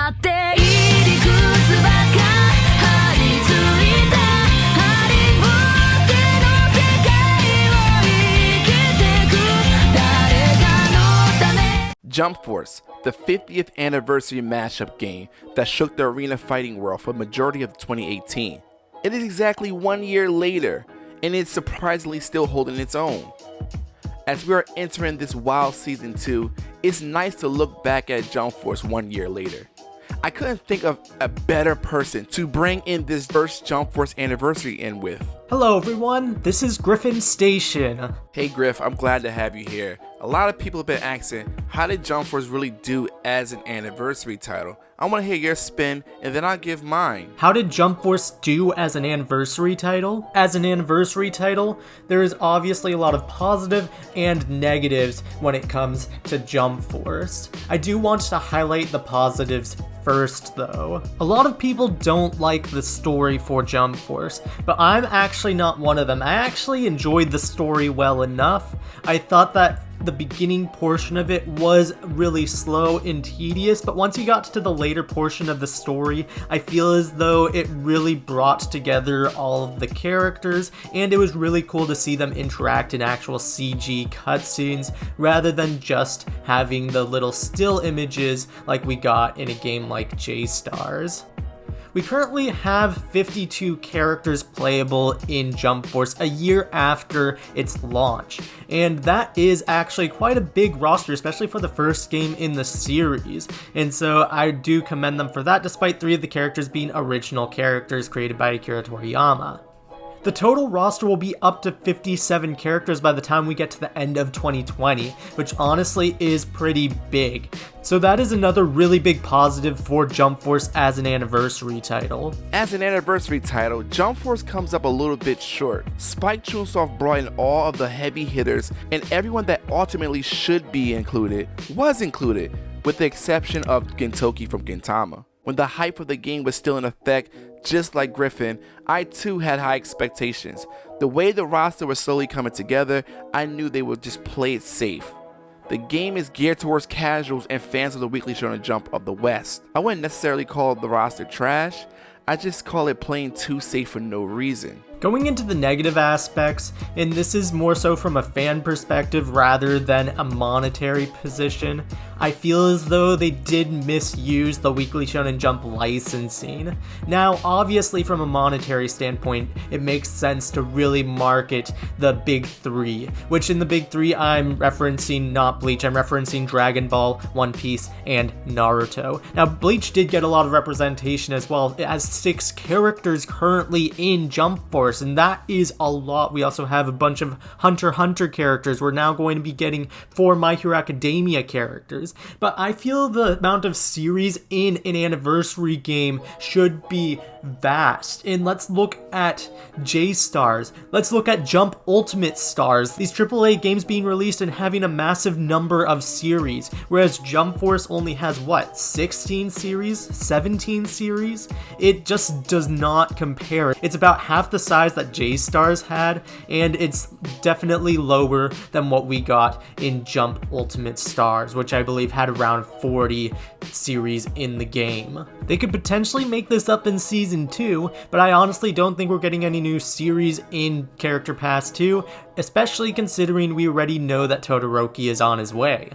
っていりくつばか張り付いたハリウッドの世界を生きてく誰かのため Jump Force, the 50th anniversary mashup game that shook the arena fighting world for the majority of 2018. It is exactly 1 year later, and it's surprisingly still holding its own. As we are entering this wild season 2, it's nice to look back at Jump Force 1 year later. I couldn't think of a better person to bring in this first Jump Force anniversary in with. Hello everyone, this is Griffin Station. Hey Griff, I'm glad to have you here. A lot of people have been asking, how did Jump Force really do as an anniversary title? I want to hear your spin, and then I'll give mine. How did Jump Force do as an anniversary title? As an anniversary title, there is obviously a lot of positive and negatives when it comes to Jump Force. I do want to highlight the positives first though. A lot of people don't like the story for Jump Force, but I'm actually not one of them. I actually enjoyed the story well enough. I thought that the beginning portion of it was really slow and tedious, but once you got to the later portion of the story, I feel as though it really brought together all of the characters, and it was really cool to see them interact in actual CG cutscenes rather than just having the little still images like we got in a game like J-Stars. We currently have 52 characters playable in Jump Force a year after its launch, and that is actually quite a big roster, especially for the first game in the series, and so I do commend them for that, despite 3 of the characters being original characters created by Akira Toriyama. The total roster will be up to 57 characters by the time we get to the end of 2020, which honestly is pretty big. So that is another really big positive for Jump Force as an anniversary title. As an anniversary title, Jump Force comes up a little bit short. Spike Chunsoft brought in all of the heavy hitters, and everyone that ultimately should be included was included, with the exception of Gintoki from Gintama. When the hype of the game was still in effect, just like Griffin, I too had high expectations. The way the roster was slowly coming together, I knew they would just play it safe. The game is geared towards casuals and fans of the Weekly Shonen Jump of the West. I wouldn't necessarily call the roster trash, I just call it playing too safe for no reason. Going into the negative aspects, and this is more so from a fan perspective rather than a monetary position, I feel as though they did misuse the Weekly Shonen Jump licensing. Now, obviously from a monetary standpoint, it makes sense to really market the big 3, which in the big 3 I'm referencing not Bleach, I'm referencing Dragon Ball, One Piece, and Naruto. Now, Bleach did get a lot of representation as well. It has 6 characters currently in Jump Force, and that is a lot. We also have a bunch of Hunter x Hunter characters. We're now going to be getting 4 My Hero Academia characters. But I feel the amount of series in an anniversary game should be vast. And let's look at J-Stars. Let's look at Jump Ultimate Stars. These AAA games being released and having a massive number of series, whereas Jump Force only has, 16 series? 17 series? It just does not compare. It's about half the size that J-Stars had, and it's definitely lower than what we got in Jump Ultimate Stars, which I believe had around 40 series in the game. They could potentially make this up in Season 2, but I honestly don't think we're getting any new series in Character Pass 2, especially considering we already know that Todoroki is on his way.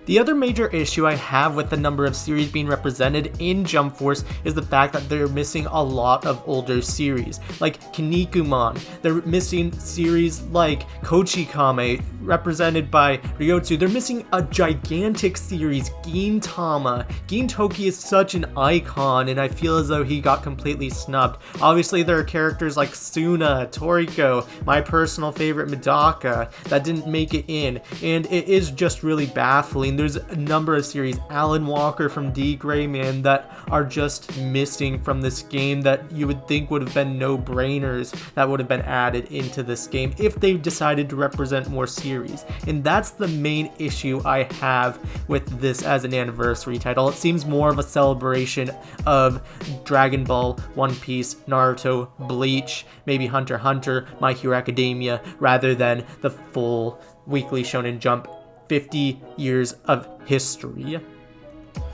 The other major issue I have with the number of series being represented in Jump Force is the fact that they're missing a lot of older series, like Kinnikuman. They're missing series like Kochikame, represented by Ryotsu. They're missing a gigantic series, Gintama. Gintoki is such an icon, and I feel as though he got completely snubbed. Obviously, there are characters like Suna, Toriko, my personal favorite Medaka, that didn't make it in, and it is just really baffling. There's a number of series, Alan Walker from D. Grayman, that are just missing from this game that you would think would have been no-brainers that would have been added into this game if they decided to represent more series. And that's the main issue I have with this as an anniversary title. It seems more of a celebration of Dragon Ball, One Piece, Naruto, Bleach, maybe Hunter x Hunter, My Hero Academia, rather than the full Weekly Shonen Jump 50 years of history.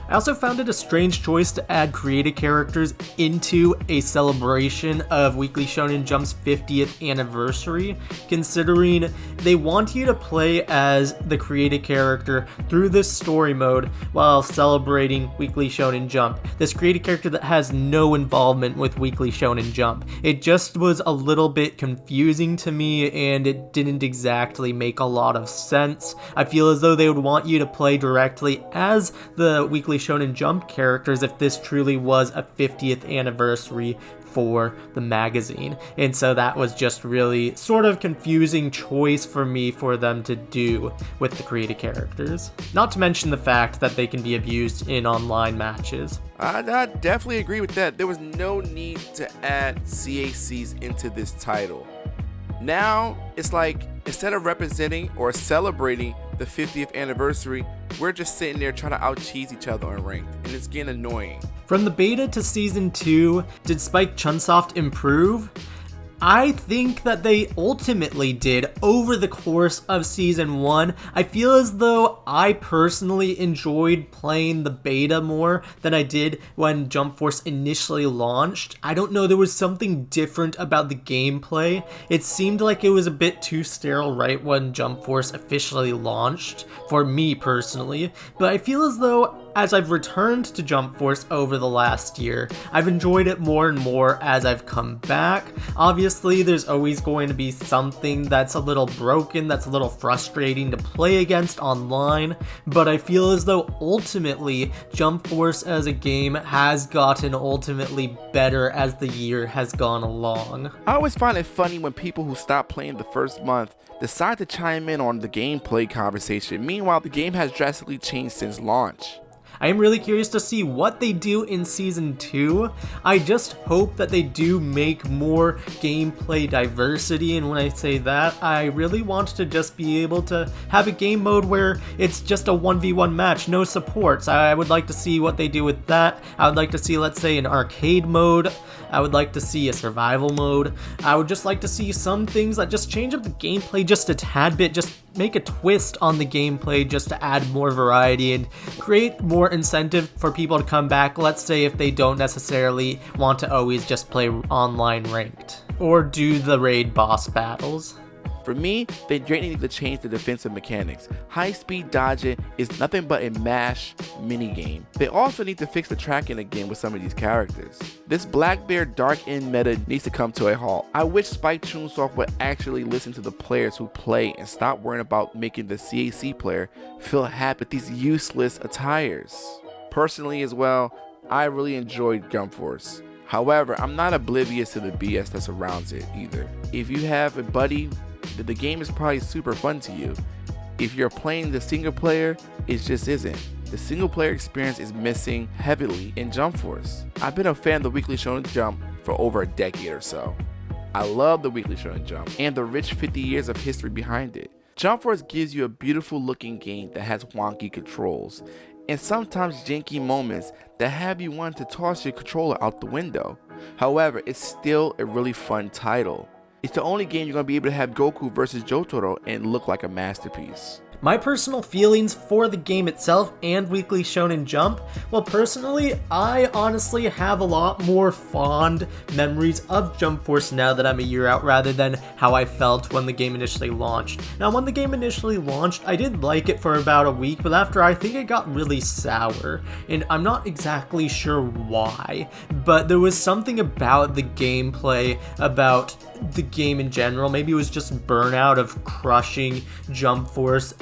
I also found it a strange choice to add creative characters into a celebration of Weekly Shonen Jump's 50th anniversary, considering they want you to play as the creative character through this story mode while celebrating Weekly Shonen Jump. This creative character that has no involvement with Weekly Shonen Jump. It just was a little bit confusing to me, and it didn't exactly make a lot of sense. I feel as though they would want you to play directly as the Weekly Shonen Jump characters if this truly was a 50th anniversary for the magazine. And so that was just really sort of confusing choice for me for them to do with the creative characters. Not to mention the fact that they can be abused in online matches. I definitely agree with that. There was no need to add CACs into this title. Now, it's like, instead of representing or celebrating the 50th anniversary, we're just sitting there trying to out-cheese each other on ranked, and it's getting annoying. From the beta to Season 2, did Spike Chunsoft improve? I think that they ultimately did over the course of Season 1. I feel as though I personally enjoyed playing the beta more than I did when Jump Force initially launched. I don't know, there was something different about the gameplay. It seemed like it was a bit too sterile right when Jump Force officially launched, for me personally. But I feel as though as I've returned to Jump Force over the last year, I've enjoyed it more and more as I've come back. Obviously, there's always going to be something that's a little broken, that's a little frustrating to play against online, but I feel as though ultimately Jump Force as a game has gotten ultimately better as the year has gone along. I always find it funny when people who stop playing the first month decide to chime in on the gameplay conversation. Meanwhile, the game has drastically changed since launch. I am really curious to see what they do in Season 2. I just hope that they do make more gameplay diversity, and when I say that, I really want to just be able to have a game mode where it's just a 1v1 match, no supports. I would like to see what they do with that. I would like to see, let's say, an arcade mode. I would like to see a survival mode. I would just like to see some things that just change up the gameplay just a tad bit, just make a twist on the gameplay just to add more variety and create more incentive for people to come back, let's say if they don't necessarily want to always just play online ranked or do the raid boss battles. For me, they greatly need to change the defensive mechanics. High-speed dodging is nothing but a mash minigame. They also need to fix the tracking again with some of these characters. This Black Bear Dark End meta needs to come to a halt. I wish Spike Chunsoft would actually listen to the players who play and stop worrying about making the CAC player feel happy with these useless attires. Personally as well, I really enjoyed Jump Force. However, I'm not oblivious to the BS that surrounds it either. If you have a buddy, the game is probably super fun to you. If you're playing the single player, it just isn't. The single player experience is missing heavily in Jump Force. I've been a fan of the Weekly Shonen Jump for over a decade or so. I love the Weekly Shonen Jump and the rich 50 years of history behind it. Jump Force gives you a beautiful looking game that has wonky controls and sometimes janky moments that have you want to toss your controller out the window. However, it's still a really fun title. It's the only game you're going to be able to have Goku versus Jotaro and look like a masterpiece. My personal feelings for the game itself and Weekly Shonen Jump, well, personally, I honestly have a lot more fond memories of Jump Force now that I'm a year out rather than how I felt when the game initially launched. Now, when the game initially launched, I did like it for about a week, but after, I think it got really sour, and I'm not exactly sure why, but there was something about the gameplay, about the game in general. Maybe it was just burnout of crushing Jump Force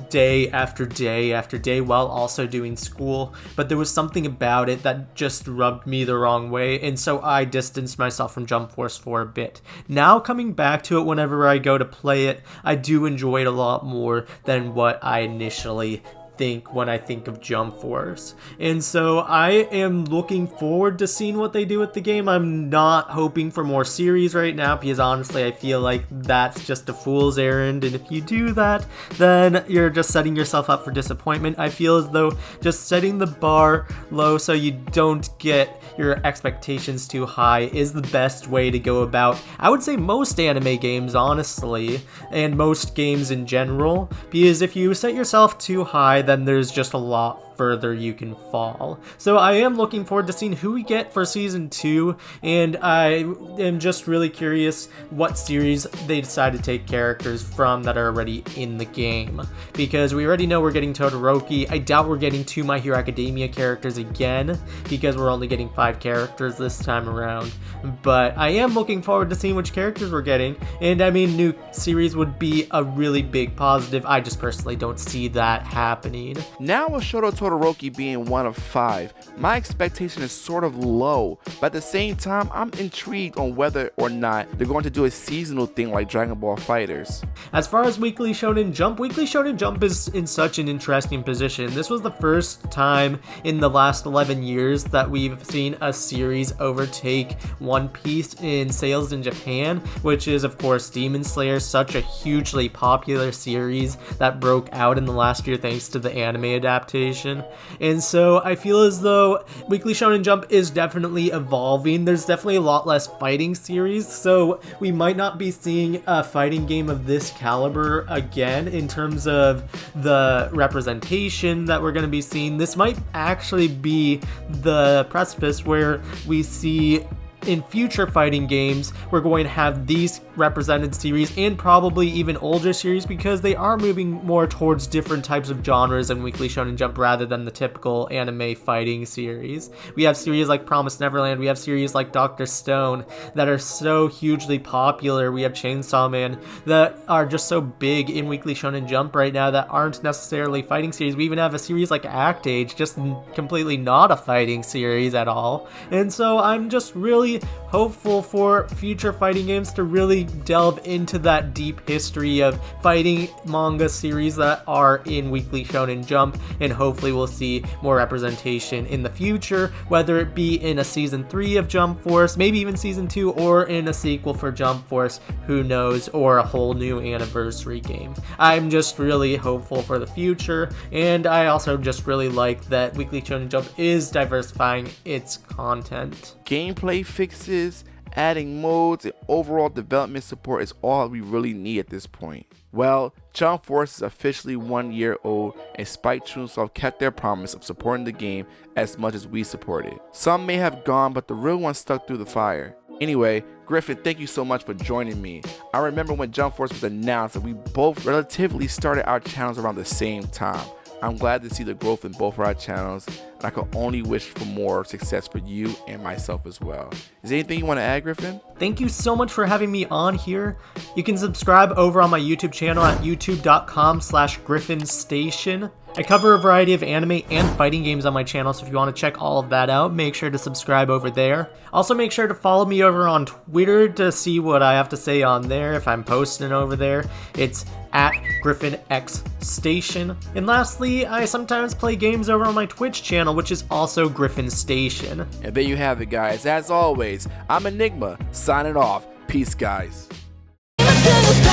day after day after day while also doing school, but there was something about it that just rubbed me the wrong way, and so I distanced myself from Jump Force for a bit. Now coming back to it whenever I go to play it, I do enjoy it a lot more than what I initially think when I think of Jump Force. And so I am looking forward to seeing what they do with the game. I'm not hoping for more series right now because honestly I feel like that's just a fool's errand, and if you do that then you're just setting yourself up for disappointment. I feel as though just setting the bar low so you don't get your expectations too high is the best way to go about, I would say, most anime games honestly, and most games in general, because if you set yourself too high then there's just a lot further you can fall. So I am looking forward to seeing who we get for season 2, and I am just really curious what series they decide to take characters from that are already in the game, because we already know we're getting Todoroki. I doubt we're getting 2 My Hero Academia characters again, because we're only getting 5 characters this time around, but I am looking forward to seeing which characters we're getting, and I mean, new series would be a really big positive. I just personally don't see that happening. Now with Shoto Todoroki being one of 5, my expectation is sort of low, but at the same time, I'm intrigued on whether or not they're going to do a seasonal thing like Dragon Ball FighterZ. As far as Weekly Shonen Jump is in such an interesting position. This was the first time in the last 11 years that we've seen a series overtake One Piece in sales in Japan, which is of course Demon Slayer, such a hugely popular series that broke out in the last year thanks to the anime adaptation. And so I feel as though Weekly Shonen Jump is definitely evolving. There's definitely a lot less fighting series, so we might not be seeing a fighting game of this caliber again in terms of the representation that we're going to be seeing. This might actually be the precipice where we see in future fighting games, we're going to have these represented series and probably even older series, because they are moving more towards different types of genres in Weekly Shonen Jump rather than the typical anime fighting series. We have series like Promised Neverland, we have series like Dr. Stone that are so hugely popular, we have Chainsaw Man that are just so big in Weekly Shonen Jump right now that aren't necessarily fighting series. We even have a series like Act Age, just completely not a fighting series at all. And so I'm just really hopeful for future fighting games to really delve into that deep history of fighting manga series that are in Weekly Shonen Jump, and hopefully we'll see more representation in the future, whether it be in a season 3 of Jump Force, maybe even season 2, or in a sequel for Jump Force, who knows, or a whole new anniversary game. I'm just really hopeful for the future, and I also just really like that Weekly Shonen Jump is diversifying its content. Gameplay fixes, adding modes, and overall development support is all we really need at this point. Well, Jump Force is officially 1 year old, and Spike Chunsoft kept their promise of supporting the game as much as we support it. Some may have gone, but the real ones stuck through the fire. Anyway, Griffin, thank you so much for joining me. I remember when Jump Force was announced and we both relatively started our channels around the same time. I'm glad to see the growth in both of our channels, and I can only wish for more success for you and myself as well. Is there anything you want to add, Griffin? Thank you so much for having me on here. You can subscribe over on my YouTube channel at youtube.com/GriffinStation. I cover a variety of anime and fighting games on my channel, so if you want to check all of that out, make sure to subscribe over there. Also, make sure to follow me over on Twitter to see what I have to say on there if I'm posting over there. It's at GriffinXStation. And lastly, I sometimes play games over on my Twitch channel, which is also Griffin Station. And there you have it, guys. As always, I'm Enigma, signing off. Peace, guys. Imagine